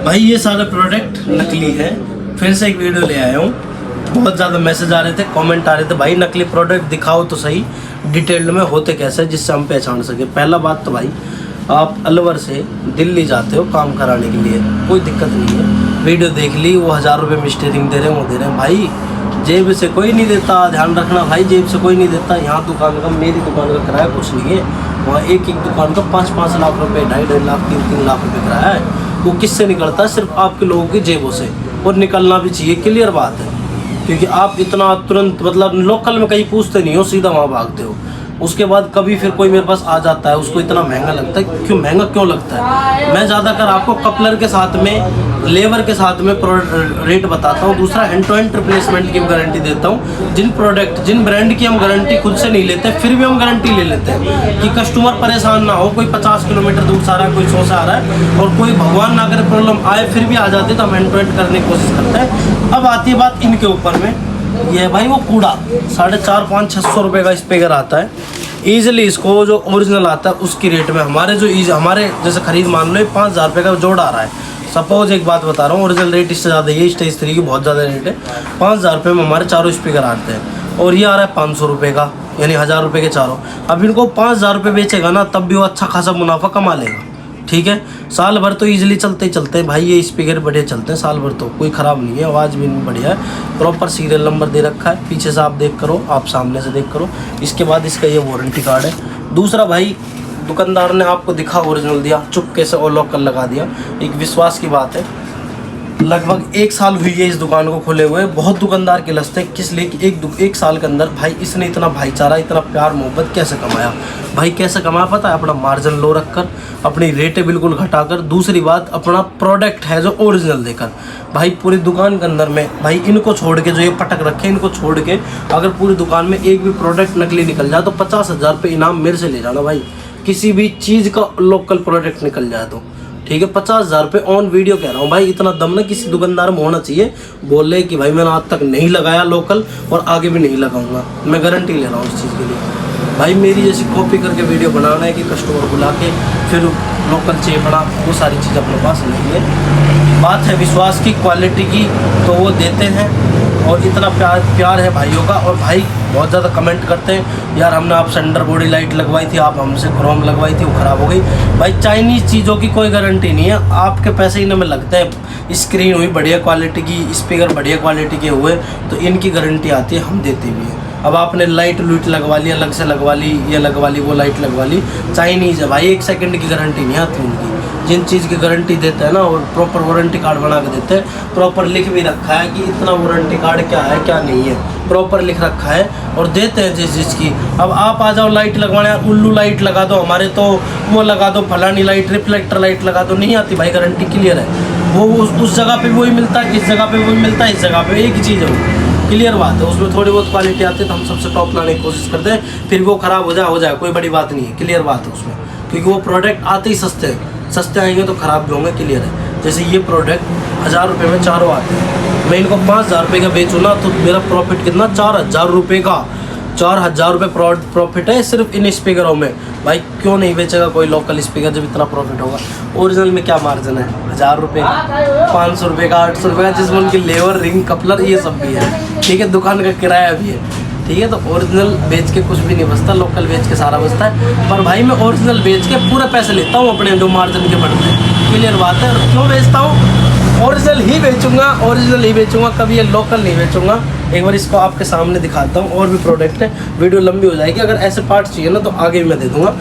भाई ये सारा प्रोडक्ट नकली है। फिर से एक वीडियो ले आया हूँ। बहुत ज़्यादा मैसेज आ रहे थे, कमेंट आ रहे थे, भाई नकली प्रोडक्ट दिखाओ तो सही डिटेल्ड में होते कैसे, जिससे हम पहचान सके। पहला बात तो भाई आप अलवर से दिल्ली जाते हो काम कराने के लिए, कोई दिक्कत नहीं है। वीडियो देख ली, वो 1000 रुपये में स्टीयरिंग दे रहे हैं, वो दे रहे हैं। भाई जेब से कोई नहीं देता, ध्यान रखना भाई, जेब से कोई नहीं देता। यहाँ दुकान का, मेरी दुकान का किराया कुछ नहीं है। वहाँ एक एक दुकान का 5-5 लाख रुपए, 2.5 लाख, 3-3 लाख रुपए किराया है। वो किससे निकलता है? सिर्फ आपके लोगों की जेबों से, और निकलना भी चाहिए, क्लियर बात है। क्योंकि आप इतना तुरंत, मतलब लोकल में कहीं पूछते नहीं हो, सीधा वहाँ भागते हो। उसके बाद कभी फिर कोई मेरे पास आ जाता है, उसको इतना महंगा लगता है। क्यों महंगा क्यों लगता है? मैं ज़्यादातर आपको कपलर के साथ में, लेबर के साथ में रेट बताता हूँ। दूसरा हैंड टू हैंड रिप्लेसमेंट की गारंटी देता हूँ। जिन ब्रांड की हम गारंटी खुद से नहीं लेते, फिर भी हम गारंटी ले लेते हैं कि कस्टमर परेशान ना हो। कोई 50 किलोमीटर दूर से आ रहा है, कोई 100 से आ रहा है, और कोई भगवान ना करे प्रॉब्लम आए, फिर भी आ जाते तो हम हैंड टू हैंड करने की कोशिश करते हैं। अब आती है बात इनके ऊपर में। ये भाई वो कूड़ा 450-500-600 रुपये का स्पीकर आता है। ईजिली इसको जो ओरिजिनल आता है उसकी रेट में हमारे जैसे खरीद मान लो 5000 रुपये का जोड़ आ रहा है। सपोज एक बात बता रहा हूँ, ओरिजिनल रेट इससे ज़्यादा है, स्टेज 3 की बहुत ज़्यादा रेट है। 5000 रुपये में हमारे चारों स्पीकर आते हैं, और ये आ रहा है 500 रुपये का, यानी 1000 रुपये के चारों। अब इनको 5000 रुपये बेचेगा ना, तब भी वो अच्छा खासा मुनाफा कमा लेगा। ठीक है, साल भर तो इजीली चलते ही चलते हैं भाई। ये स्पीकर बढ़िया चलते हैं साल भर, तो कोई ख़राब नहीं है, आवाज़ भी बढ़िया है। प्रॉपर सीरियल नंबर दे रखा है, पीछे से आप देख करो, आप सामने से देख करो। इसके बाद इसका ये वारंटी कार्ड है। दूसरा भाई, दुकानदार ने आपको दिखा ओरिजिनल दिया, चुपके से और लॉक कर लगा दिया। एक विश्वास की बात है। लगभग 1 साल हुई है इस दुकान को खोले हुए। बहुत दुकानदार के लस्ते, किस लिए कि एक साल के अंदर भाई इसने इतना भाईचारा, इतना प्यार मोहब्बत कैसे कमाया भाई? कैसे कमाया पता है? अपना मार्जिन लो रखकर, अपनी रेटें बिल्कुल घटाकर। दूसरी बात, अपना प्रोडक्ट है जो ओरिजिनल देकर। भाई पूरी दुकान के अंदर में भाई इनको छोड़ के, जो ये पटक रखे इनको छोड़ के, अगर पूरी दुकान में एक भी प्रोडक्ट नकली निकल जाए तो 50,000 रुपये इनाम मेरे से ले जाना भाई। किसी भी चीज़ का लोकल प्रोडक्ट निकल जाए तो ठीक है, 50,000 रुपये ऑन वीडियो कह रहा हूँ भाई। इतना दम ना किसी दुकानदार में होना चाहिए, बोले कि भाई मैंने आज तक नहीं लगाया लोकल, और आगे भी नहीं लगाऊंगा। मैं गारंटी ले रहा हूँ इस चीज़ के लिए भाई। मेरी जैसी कॉपी करके वीडियो बनाना है कि कस्टमर बुला के फिर लोकल चाहिए पड़ा, वो सारी चीज़ अपने पास नहीं है। बात है विश्वास की, क्वालिटी की, तो वो देते हैं। और इतना प्यार है भाइयों का। और भाई बहुत ज़्यादा कमेंट करते हैं, यार हमने आपसे अंडर बॉडी लाइट लगवाई थी, आप हमसे क्रोम लगवाई थी, वो ख़राब हो गई। भाई चाइनीज़ चीज़ों की कोई गारंटी नहीं है, आपके पैसे इनमें लगते हैं। स्क्रीन हुई बढ़िया क्वालिटी की, स्पीकर बढ़िया क्वालिटी के हुए, तो इनकी गारंटी आती है, हम देते भी हैं। अब आपने लाइट लूट लगवा ली, अलग से लगवा ली, ये लगवा ली, वो लाइट लगवा ली, चाइनीज़ है भाई, 1 सेकंड की गारंटी नहीं आती उनकी। जिन चीज़ की गारंटी देते हैं ना, और प्रॉपर वारंटी कार्ड बना के देते हैं, प्रॉपर लिख भी रखा है कि इतना वारंटी कार्ड क्या है क्या नहीं है, प्रॉपर लिख रखा है, और देते हैं जिस चीज़ की। अब आप आ जाओ लाइट लगवाने, उल्लू लाइट लगा दो हमारे, तो वो लगा दो, फलानी लाइट, रिफ्लेक्टर लाइट लगा दो, नहीं आती भाई, गारंटी क्लियर है। वो उस जगह पे वही मिलता है, इस जगह पे वही मिलता है, इस जगह पे एक ही चीज़ है, क्लियर बात है। उसमें थोड़ी बहुत क्वालिटी आती है तो हम सबसे टॉप लाने की कोशिश करते हैं, फिर वो ख़राब हो जाए कोई बड़ी बात नहीं है, क्लियर बात है उसमें। क्योंकि वो प्रोडक्ट आते ही सस्ते आएंगे तो ख़राब भी होंगे, क्लियर है। जैसे ये प्रोडक्ट 1000 रुपये में चारों आते हैं, मैं इनको 5000 रुपये का बेचूँ ना, तो मेरा प्रॉफिट कितना? 4000 रुपये का, 4000 रुपये प्रॉफिट है सिर्फ इन स्पीकरों में। भाई क्यों नहीं बेचेगा कोई लोकल स्पीकर जब इतना प्रॉफिट होगा? ओरिजिनल में क्या मार्जिन है? 1000 रुपये का, 500 रुपये का, 800 रुपये का, जिसमें उनकी लेबर, रिंग, कपलर, ये सब भी है। ठीक है, दुकान का किराया भी है। ठीक है, तो ओरिजिनल बेच के कुछ भी नहीं बचता, लोकल बेच के सारा बचता है। पर भाई मैं ओरिजिनल बेच के पूरे पैसे लेता हूँ अपने, जो मार्जिन के बढ़ते हैं, क्लियर बात है। और क्यों बेचता हूँ? ओरिजिनल ही बेचूंगा, कभी ये लोकल नहीं बेचूंगा। एक बार इसको आपके सामने दिखाता हूँ, और भी प्रोडक्ट है, वीडियो लंबी हो जाएगी। अगर ऐसे पार्ट्स चाहिए ना तो आगे भी मैं दे दूँगा।